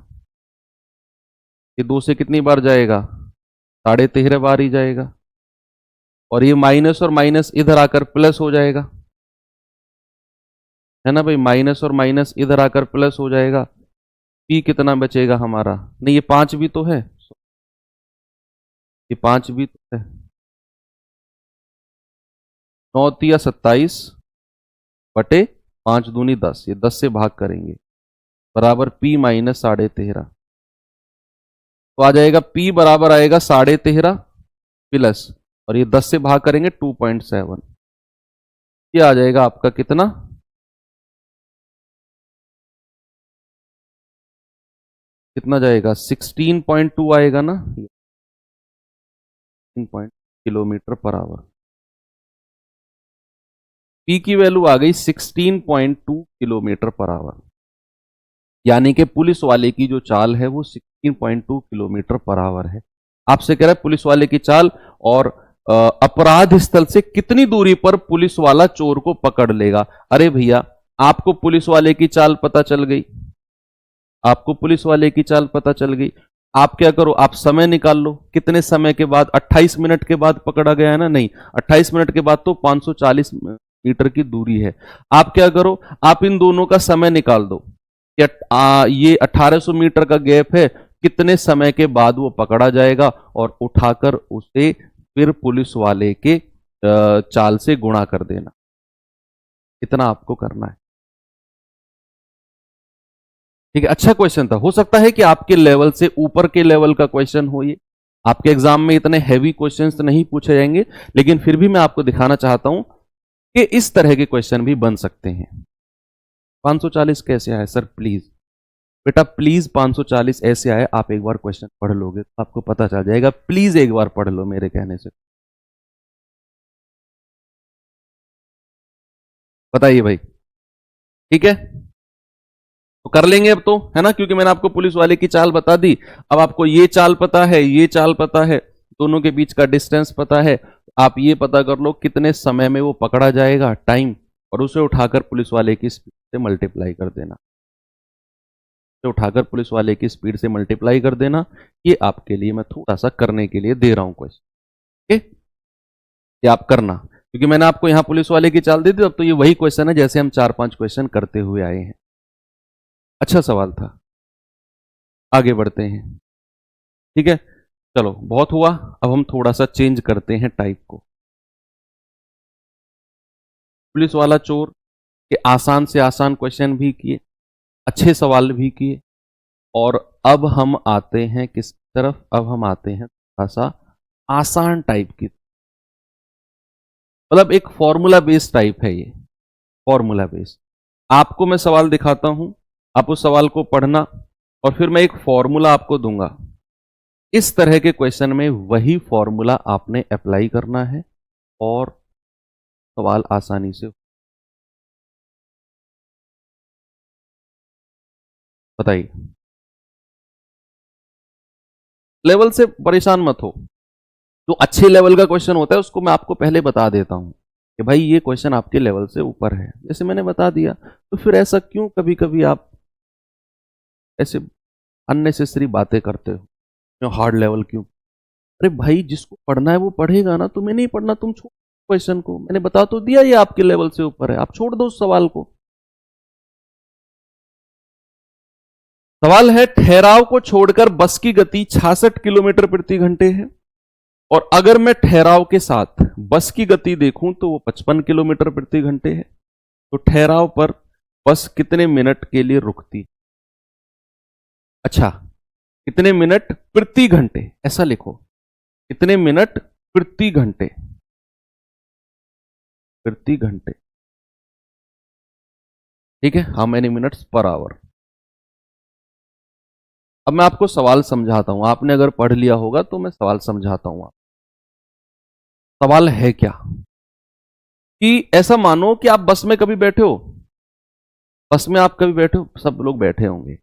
ये 2 से कितनी बार जाएगा, 13.5 बार ही जाएगा। और ये माइनस और माइनस इधर आकर प्लस हो जाएगा, है ना भाई। माइनस और माइनस इधर आकर प्लस हो जाएगा। P कितना बचेगा हमारा, नहीं ये 5 भी तो है, ये 5 भी तो है। 9 तिया 27 बटे 5 दूनी 10, ये 10 से भाग करेंगे बराबर P माइनस 13.5। तो आ जाएगा P बराबर आएगा 13.5 प्लस, और ये 10 से भाग करेंगे 2.7। ये आ जाएगा आपका कितना, कितना जाएगा 16.2 आएगा ना, 16 किलोमीटर पर आवर। P की वैल्यू आ गई 16.2 किलोमीटर पर आवर, यानी कि पुलिस वाले की जो चाल है वो 16.2 किलोमीटर पर आवर है। आपसे कह रहा है पुलिस वाले की चाल और अपराध स्थल से कितनी दूरी पर पुलिस वाला चोर को पकड़ लेगा। अरे भैया आपको पुलिस वाले की चाल पता चल गई, आपको पुलिस वाले की चाल पता चल गई। आप क्या करो, आप समय निकाल लो, कितने समय के बाद, 28 मिनट के बाद पकड़ा गया है ना, नहीं 28 मिनट के बाद तो 540 मीटर की दूरी है। आप क्या करो, आप इन दोनों का समय निकाल दो कि ये 1800 मीटर का गैप है, कितने समय के बाद वो पकड़ा जाएगा और उठाकर उसे फिर पुलिस वाले के चाल से गुणा कर देना। इतना आपको करना है, ठीक है। अच्छा क्वेश्चन था, हो सकता है कि आपके लेवल से ऊपर के लेवल का क्वेश्चन हो ये। आपके एग्जाम में इतने हैवी क्वेश्चंस नहीं पूछे जाएंगे, लेकिन फिर भी मैं आपको दिखाना चाहता हूं कि इस तरह के क्वेश्चन भी बन सकते हैं। 540 कैसे आया सर, प्लीज बेटा प्लीज 540 ऐसे आए। आप एक बार क्वेश्चन पढ़ लोगे तो आपको पता चल जाएगा, प्लीज एक बार पढ़ लो मेरे कहने से। बताइए भाई, ठीक है तो कर लेंगे अब तो, है ना, क्योंकि मैंने आपको पुलिस वाले की चाल बता दी। अब आपको ये चाल पता है, ये चाल पता है, दोनों के बीच का डिस्टेंस पता है। आप ये पता कर लो कितने समय में वो पकड़ा जाएगा, टाइम, और उसे उठाकर पुलिस वाले की स्पीड से मल्टीप्लाई कर देना। उसे उठाकर पुलिस वाले की स्पीड से मल्टीप्लाई कर देना। ये आपके लिए मैं थोड़ा सा करने के लिए दे रहा हूं क्वेश्चन, ठीक, ये आप करना, क्योंकि मैंने आपको यहां पुलिस वाले की चाल दी थी। अब तो ये वही क्वेश्चन है जैसे हम 4-5 क्वेश्चन करते हुए आए हैं। अच्छा सवाल था, आगे बढ़ते हैं, ठीक है। चलो बहुत हुआ, अब हम थोड़ा सा चेंज करते हैं टाइप को। पुलिस वाला चोर के आसान से आसान क्वेश्चन भी किए, अच्छे सवाल भी किए, और अब हम आते हैं किस तरफ, अब हम आते हैं थोड़ा सा आसान टाइप की, मतलब एक फॉर्मूला बेस्ड टाइप है ये, फॉर्मूला बेस्ड। आपको मैं सवाल दिखाता हूं, आप उस सवाल को पढ़ना और फिर मैं एक फॉर्मूला आपको दूंगा। इस तरह के क्वेश्चन में वही फॉर्मूला आपने अप्लाई करना है और सवाल आसानी से। बताइए। लेवल से परेशान मत हो। जो अच्छे लेवल का क्वेश्चन होता है उसको मैं आपको पहले बता देता हूं कि भाई ये क्वेश्चन आपके लेवल से ऊपर है, जैसे मैंने बता दिया। तो फिर ऐसा क्यों कभी कभी आप ऐसे अननेसेसरी बातें करते हो, हार्ड लेवल क्यों? अरे भाई जिसको पढ़ना है वो पढ़ेगा ना, तुम्हें नहीं पढ़ना तुम छोड़ क्वेश्चन को, मैंने बता तो दिया ये आपके लेवल से ऊपर है, आप छोड़ दो उस सवाल को। सवाल है ठहराव को छोड़कर बस की गति 66 किलोमीटर प्रति घंटे है और अगर मैं ठहराव के साथ बस की गति देखूं तो वो 55 किलोमीटर प्रति घंटे है। तो ठहराव पर बस कितने मिनट के लिए रुकती? अच्छा, कितने मिनट प्रति घंटे ऐसा लिखो, कितने मिनट प्रति घंटे, प्रति घंटे, ठीक है, how many minutes per hour. अब मैं आपको सवाल समझाता हूं, आपने अगर पढ़ लिया होगा तो मैं सवाल समझाता हूं। सवाल है क्या कि ऐसा मानो कि आप बस में कभी बैठे हो, बस में आप कभी बैठे हो, सब लोग बैठे होंगे।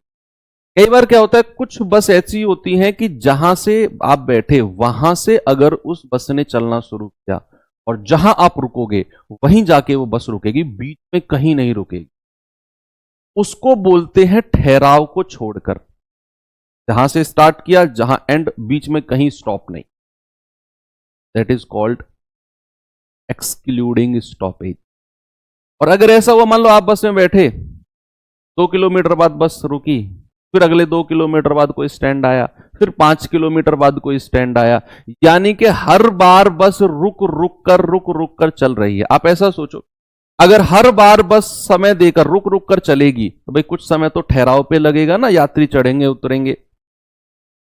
कई बार क्या होता है, कुछ बस ऐसी होती हैं कि जहां से आप बैठे वहां से अगर उस बस ने चलना शुरू किया और जहां आप रुकोगे वहीं जाके वो बस रुकेगी, बीच में कहीं नहीं रुकेगी। उसको बोलते हैं ठहराव को छोड़कर, जहां से स्टार्ट किया जहां एंड, बीच में कहीं स्टॉप नहीं। That is called excluding stoppage. और अगर ऐसा हुआ, मान लो आप बस में बैठे, 2 किलोमीटर बाद बस रुकी, फिर अगले 2 किलोमीटर बाद कोई स्टैंड आया, फिर 5 किलोमीटर बाद कोई स्टैंड आया, यानी कि हर बार बस रुक रुक कर चल रही है। आप ऐसा सोचो, अगर हर बार बस समय देकर रुक रुक कर चलेगी तो भाई कुछ समय तो ठहराव पे लगेगा ना, यात्री चढ़ेंगे उतरेंगे,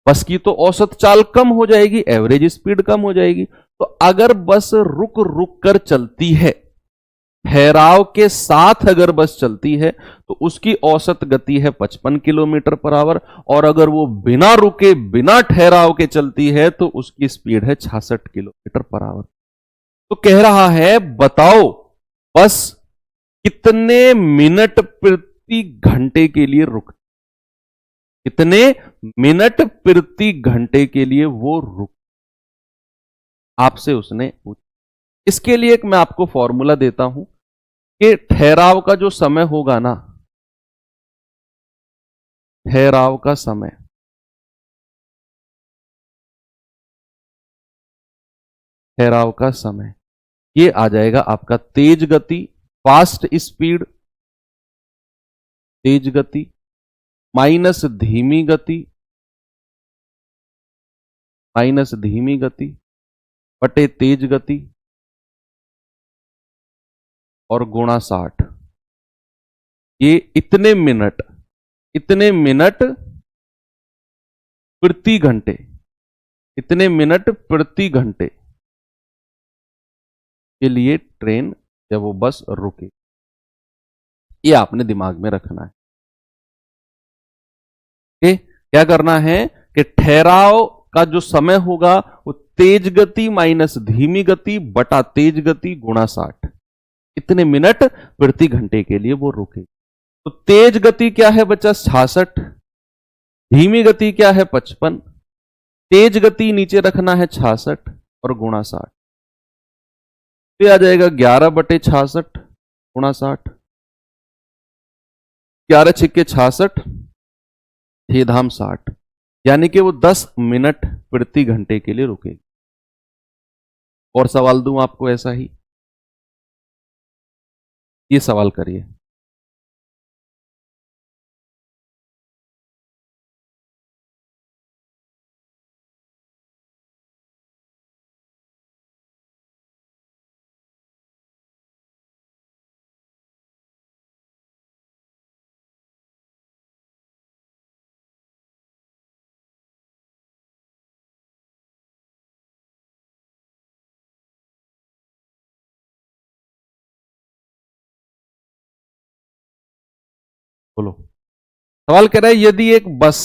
बस की तो औसत चाल कम हो जाएगी, एवरेज स्पीड कम हो जाएगी। तो अगर बस रुक रुक कर चलती है, ठहराव के साथ अगर बस चलती है तो उसकी औसत गति है 55 किलोमीटर पर आवर, और अगर वो बिना रुके बिना ठहराव के चलती है तो उसकी स्पीड है 66 किलोमीटर पर आवर। तो कह रहा है बताओ बस कितने मिनट प्रति घंटे के लिए रुक, कितने मिनट प्रति घंटे के लिए वो रुक, आपसे उसने पूछा। इसके लिए एक मैं आपको फॉर्मूला देता हूं कि ठहराव का जो समय होगा ना, ठहराव का समय, ठहराव का समय ये आ जाएगा आपका तेज गति, फास्ट स्पीड, तेज गति माइनस धीमी गति, माइनस धीमी गति बटे तेज गति और गुणा 60। ये इतने मिनट, इतने मिनट प्रति घंटे, इतने मिनट प्रति घंटे के लिए ट्रेन या वो बस रुके, ये आपने दिमाग में रखना है। क्या करना है कि ठहराव का जो समय होगा वो तेज गति माइनस धीमी गति बटा तेज गति गुणा 60, इतने मिनट प्रति घंटे के लिए वो रुके। तो तेज गति क्या है बच्चा 66, धीमी गति क्या है 55, तेज गति नीचे रखना है 66 और गुणा 60, तो आ जाएगा 11 बटे 66 गुणा 60, 11 छिक्के 66, 6 धाम 60, यानी कि वो 10 मिनट प्रति घंटे के लिए रुकेगी। और सवाल दूं आपको ऐसा ही, ये सवाल करिए। बोलो। सवाल कह रहा है यदि एक बस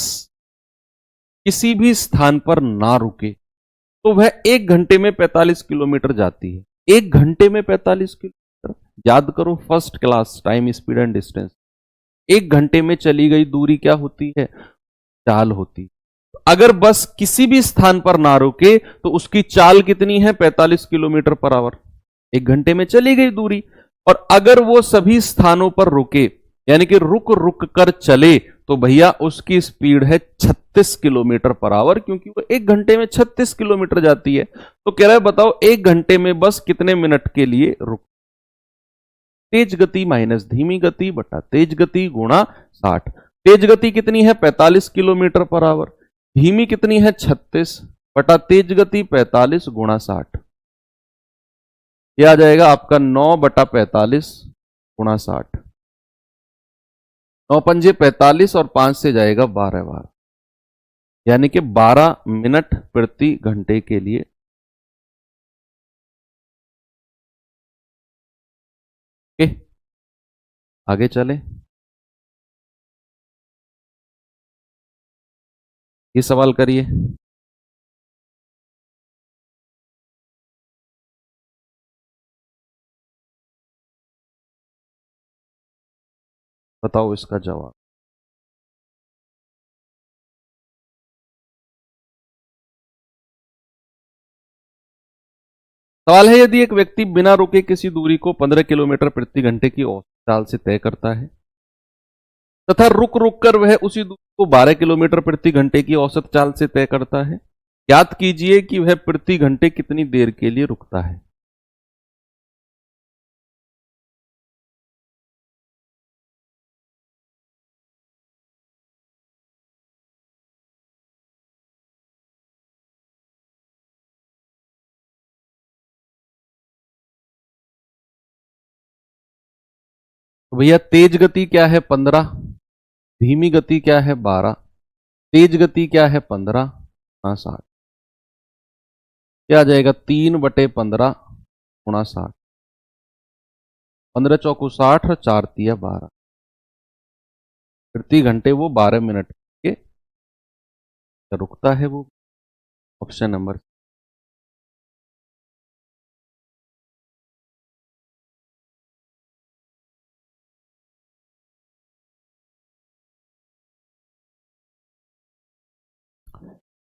किसी भी स्थान पर ना रुके तो वह 1 घंटे में 45 किलोमीटर जाती है। 1 घंटे में 45 किलोमीटर, याद करो first class time speed and distance. 1 घंटे में चली गई दूरी क्या होती है? चाल होती। अगर बस किसी भी स्थान पर ना रुके तो उसकी चाल कितनी है? 45 किलोमीटर पर आवर। 1 घंटे में चली गई दूरी। और अगर वो सभी स्थानों पर रुके, यानी कि रुक रुक कर चले, तो भैया उसकी स्पीड है 36 किलोमीटर पर आवर, क्योंकि वो 1 घंटे में 36 किलोमीटर जाती है। तो कह रहा है बताओ 1 घंटे में बस कितने मिनट के लिए रुक। तेज गति माइनस धीमी गति बटा तेज गति गुणा 60। तेज गति कितनी है? 45 किलोमीटर पर आवर। धीमी कितनी है? 36 बटा तेज गति 45 गुणा 60। यह आ जाएगा आपका 9 बटा 45 गुणा 60। 9 पंजे 45 और 5 से जाएगा 12 बार, यानी कि 12 मिनट प्रति घंटे के लिए। ओके, आगे चले। ये सवाल करिए। बताओ इसका जवाब। सवाल है, यदि एक व्यक्ति बिना रुके किसी दूरी को 15 किलोमीटर प्रति घंटे की औसत चाल से तय करता है तथा रुक रुक कर वह उसी दूरी को 12 किलोमीटर प्रति घंटे की औसत चाल से तय करता है, ज्ञात कीजिए कि वह प्रति घंटे कितनी देर के लिए रुकता है। तो भैया तेज गति क्या है? 15। धीमी गति क्या है? 12। तेज गति क्या है? 15। 60। क्या आ जाएगा? 3/15 गुणा 60। 15 चौकू 60 और 4 तिया 12 प्रति घंटे। वो 12 मिनट के रुकता है वो। Option number.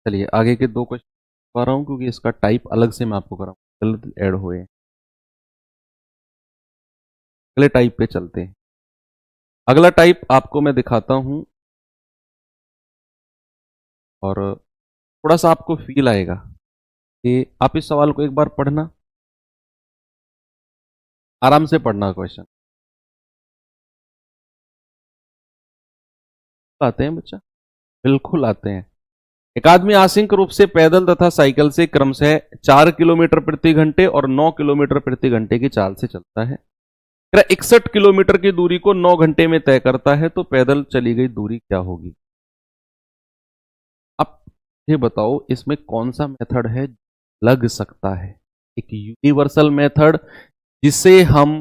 चलिए आगे के 2 क्वेश्चन करवा रहा हूं, क्योंकि इसका टाइप अलग से मैं आपको कराऊंगा, गलत ऐड हुए। अगले टाइप पे चलते हैं। अगला टाइप आपको मैं दिखाता हूं और थोड़ा सा आपको फील आएगा कि आप इस सवाल को एक बार पढ़ना, आराम से पढ़ना। क्वेश्चन आते हैं बच्चा, बिल्कुल आते हैं। एक आदमी आंशिक रूप से पैदल तथा साइकिल से क्रमशः 4 किलोमीटर प्रति घंटे और 9 किलोमीटर प्रति घंटे की चाल से चलता है। 61 किलोमीटर की दूरी को 9 घंटे में तय करता है, तो पैदल चली गई दूरी क्या होगी? अब ये बताओ इसमें कौन सा मेथड है लग सकता है? एक यूनिवर्सल मेथड जिसे हम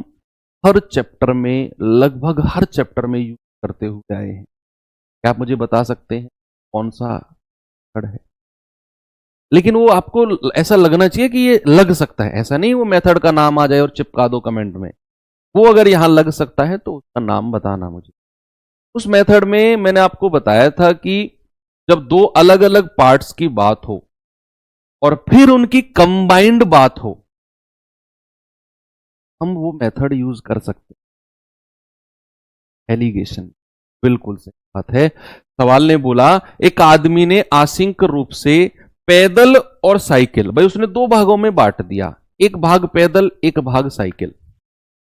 हर चैप्टर में, लगभग हर चैप्टर में यूज करते हुए आए हैं। क्या आप मुझे बता सकते हैं कौन सा मेथड है? लेकिन वो आपको ऐसा लगना चाहिए कि ये लग सकता है, ऐसा नहीं वो मेथड का नाम आ जाए और चिपका दो कमेंट में। वो अगर यहां लग सकता है तो उसका नाम बताना मुझे। उस मेथड में मैंने आपको बताया था कि जब 2 अलग अलग पार्ट्स की बात हो और फिर उनकी कंबाइंड बात हो, हम वो मेथड यूज कर सकते हैं। एलिगेशन, बिल्कुल सही बात है। सवाल ने बोला एक आदमी ने आंशिक रूप से पैदल और साइकिल, भाई उसने 2 भागों में बांट दिया, एक भाग पैदल एक भाग साइकिल।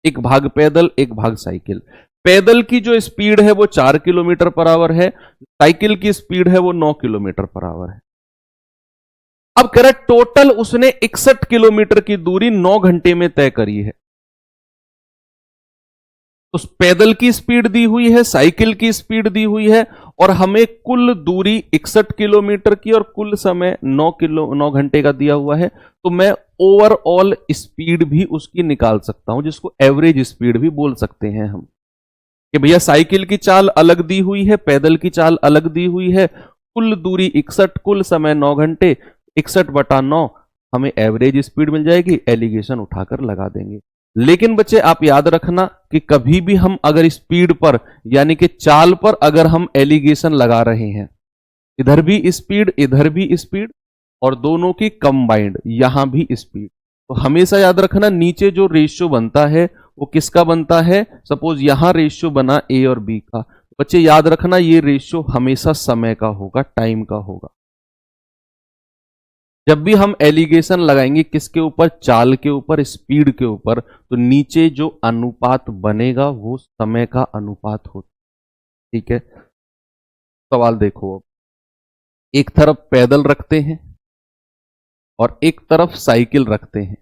एक भाग पैदल एक भाग साइकिल। पैदल की जो स्पीड है वो 4 किलोमीटर पर आवर है, साइकिल की स्पीड है वो 9 किलोमीटर पर आवर है। अब कह रहा टोटल उसने 61 किलोमीटर की दूरी 9 घंटे में तय करी है। तो पैदल की स्पीड दी हुई है, साइकिल की स्पीड दी हुई है, और हमें कुल दूरी 61 किलोमीटर की और कुल समय 9 घंटे का दिया हुआ है। तो मैं ओवरऑल स्पीड भी उसकी निकाल सकता हूं, जिसको एवरेज स्पीड भी बोल सकते हैं हम, कि भैया साइकिल की चाल अलग दी हुई है, पैदल की चाल अलग दी हुई है, कुल दूरी 61, कुल समय 9 घंटे, 61/9 हमें एवरेज स्पीड मिल जाएगी। एलिगेशन उठाकर लगा देंगे। लेकिन बच्चे आप याद रखना कि कभी भी हम अगर स्पीड पर, यानी कि चाल पर अगर हम एलिगेशन लगा रहे हैं, इधर भी स्पीड, इधर भी स्पीड, और दोनों की कंबाइंड यहां भी स्पीड। तो हमेशा याद रखना नीचे जो रेशियो बनता है वो किसका बनता है। सपोज यहां रेशियो बना ए और बी का, बच्चे याद रखना ये रेशियो हमेशा समय का होगा, टाइम का होगा। जब भी हम एलिगेशन लगाएंगे किसके ऊपर, चाल के ऊपर, स्पीड के ऊपर, तो नीचे जो अनुपात बनेगा वो समय का अनुपात होता। ठीक है, सवाल देखो। अब एक तरफ पैदल रखते हैं और एक तरफ साइकिल रखते हैं।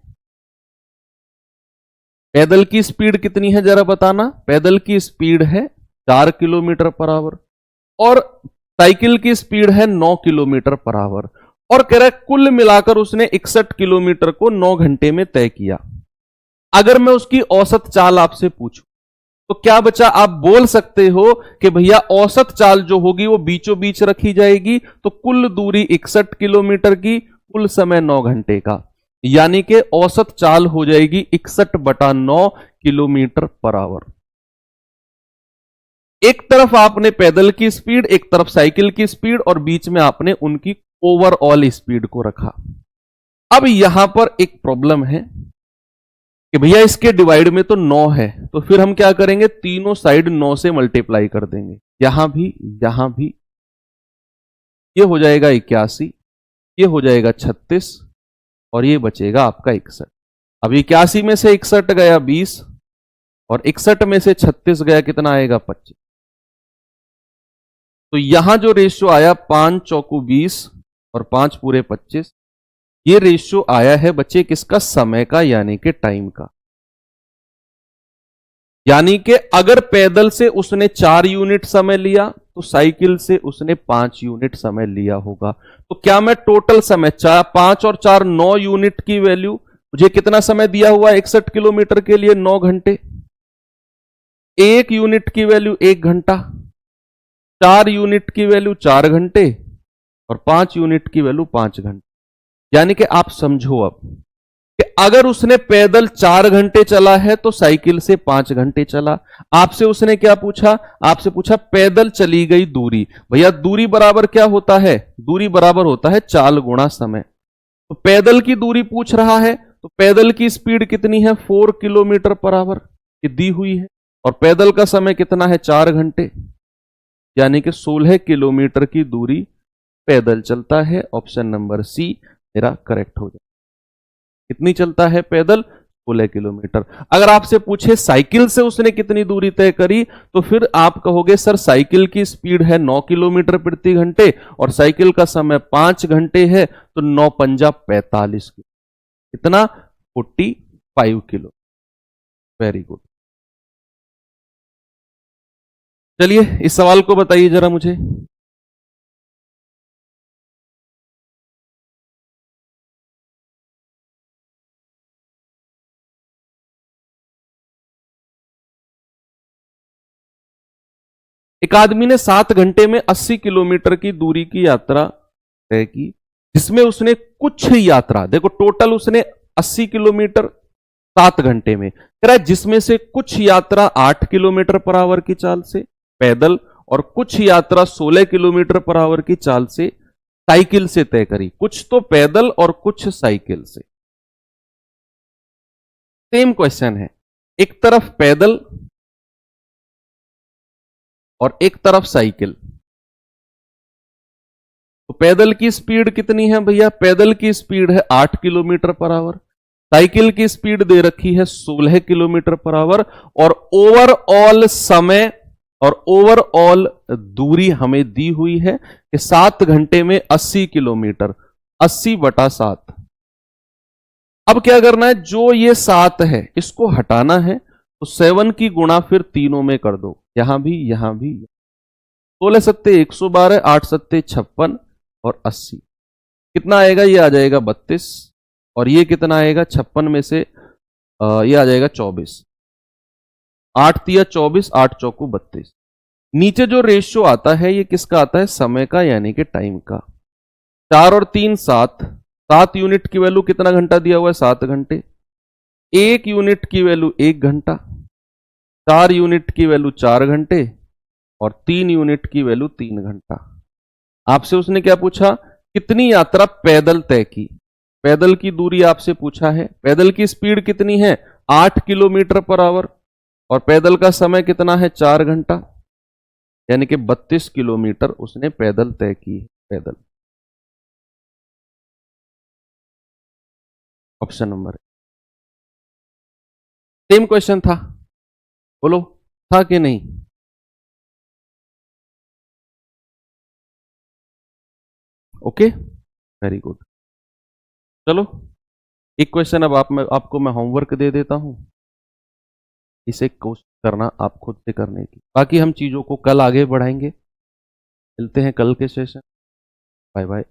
पैदल की स्पीड कितनी है जरा बताना। पैदल की स्पीड है 4 किलोमीटर पर आवर और साइकिल की स्पीड है 9 किलोमीटर पर आवर, और कह रहा है कुल मिलाकर उसने 61 किलोमीटर को 9 घंटे में तय किया। अगर मैं उसकी औसत चाल आपसे पूछूं तो क्या बच्चा आप बोल सकते हो कि भैया औसत चाल जो होगी वो बीचों बीच रखी जाएगी, तो कुल दूरी 61 किलोमीटर की, कुल समय 9 घंटे का, यानी कि औसत चाल हो जाएगी 61/9 किलोमीटर पर आवर। एक तरफ आपने पैदल की स्पीड, एक तरफ साइकिल की स्पीड, और बीच में आपने उनकी ओवरऑल स्पीड को रखा। अब यहां पर एक प्रॉब्लम है कि भैया इसके डिवाइड में तो 9 है, तो फिर हम क्या करेंगे, तीनों साइड 9 से मल्टीप्लाई कर देंगे। यहां भी ये हो जाएगा 81, ये हो जाएगा 36, और ये बचेगा आपका 61। अब 81 में से 61 गया 20, और 61 में से 36 गया, कितना आएगा 25। तो यहां जो रेशियो आया 5 चौकू 20 और 5 पूरे 25, ये रेशियो आया है बच्चे किसका, समय का, यानी कि टाइम का। यानी कि अगर पैदल से उसने 4 यूनिट समय लिया तो साइकिल से उसने 5 यूनिट समय लिया होगा। तो क्या मैं टोटल समय 5 और 4 9 यूनिट की वैल्यू, मुझे कितना समय दिया हुआ 61 किलोमीटर के लिए 9 घंटे, 1 यूनिट की वैल्यू 1 घंटा, 4 यूनिट की वैल्यू 4 घंटे, और 5 यूनिट की वैल्यू 5 घंटे। यानी कि आप समझो अब कि अगर उसने पैदल 4 घंटे चला है तो साइकिल से 5 घंटे चला। आपसे उसने क्या पूछा, आपसे पूछा पैदल चली गई दूरी। भैया दूरी बराबर क्या होता है, दूरी बराबर होता है चाल गुणा समय। तो पैदल की दूरी पूछ रहा है, तो पैदल की स्पीड कितनी है 4 किलोमीटर पर आवर, ये दी हुई है, और पैदल का समय कितना है 4 घंटे, यानी कि 16 किलोमीटर की दूरी पैदल चलता है। ऑप्शन नंबर सी मेरा करेक्ट हो जाए। कितनी चलता है पैदल, 16 किलोमीटर। अगर आपसे पूछे साइकिल से उसने कितनी दूरी तय करी, तो फिर आप कहोगे सर साइकिल की स्पीड है 9 किलोमीटर प्रति घंटे और साइकिल का समय 5 घंटे है, तो 9 पंजा 45 किलो, कितना 45 किलो। Very good. चलिए इस सवाल को बताइए जरा मुझे। एक आदमी ने 7 घंटे में 80 किलोमीटर की दूरी की यात्रा तय की, जिसमें उसने कुछ यात्रा, देखो टोटल उसने 80 किलोमीटर 7 घंटे में कह रहा है, जिसमें से कुछ यात्रा 8 किलोमीटर पर आवर की चाल से पैदल और कुछ यात्रा 16 किलोमीटर पर आवर की चाल से साइकिल से तय करी। कुछ तो पैदल और कुछ साइकिल से। सेम क्वेश्चन है, एक तरफ पैदल और एक तरफ साइकिल। तो पैदल की स्पीड कितनी है भैया, पैदल की स्पीड है 8 किलोमीटर पर आवर, साइकिल की स्पीड दे रखी है 16 किलोमीटर पर आवर, और ओवरऑल समय और ओवरऑल दूरी हमें दी हुई है कि 7 घंटे में 80 किलोमीटर, 80/7। अब क्या करना है, जो ये 7 है इसको हटाना है, तो 7 की गुणा फिर तीनों में कर दो, यहां भी 16 सत्ते 112, 8 सत्ते 56 और 80, कितना आएगा, ये आ जाएगा 32, और ये कितना आएगा 56 में से ये आ जाएगा 24, 8 तिया 24, 8 चौकू 32। नीचे जो रेशियो आता है ये किसका आता है, समय का, यानी कि टाइम का। 4 और 3 7, 7 यूनिट की वैल्यू कितना घंटा दिया हुआ है 7 घंटे, 1 यूनिट की वैल्यू 1 घंटा, 4 यूनिट की वैल्यू 4 घंटे, और 3 यूनिट की वैल्यू 3 घंटा। आपसे उसने क्या पूछा, कितनी यात्रा पैदल तय की। पैदल की दूरी आपसे पूछा है, पैदल की स्पीड कितनी है 8 किलोमीटर पर आवर, और पैदल का समय कितना है 4 घंटा, यानी कि 32 किलोमीटर उसने पैदल तय की है, पैदल। ऑप्शन नंबर सेम क्वेश्चन था, बोलो था कि नहीं। Okay, very good. चलो एक क्वेश्चन अब आपको मैं होमवर्क दे देता हूं, इसे कोशिश करना आप खुद से करने की, बाकी हम चीजों को कल आगे बढ़ाएंगे। मिलते हैं कल के सेशन। Bye bye.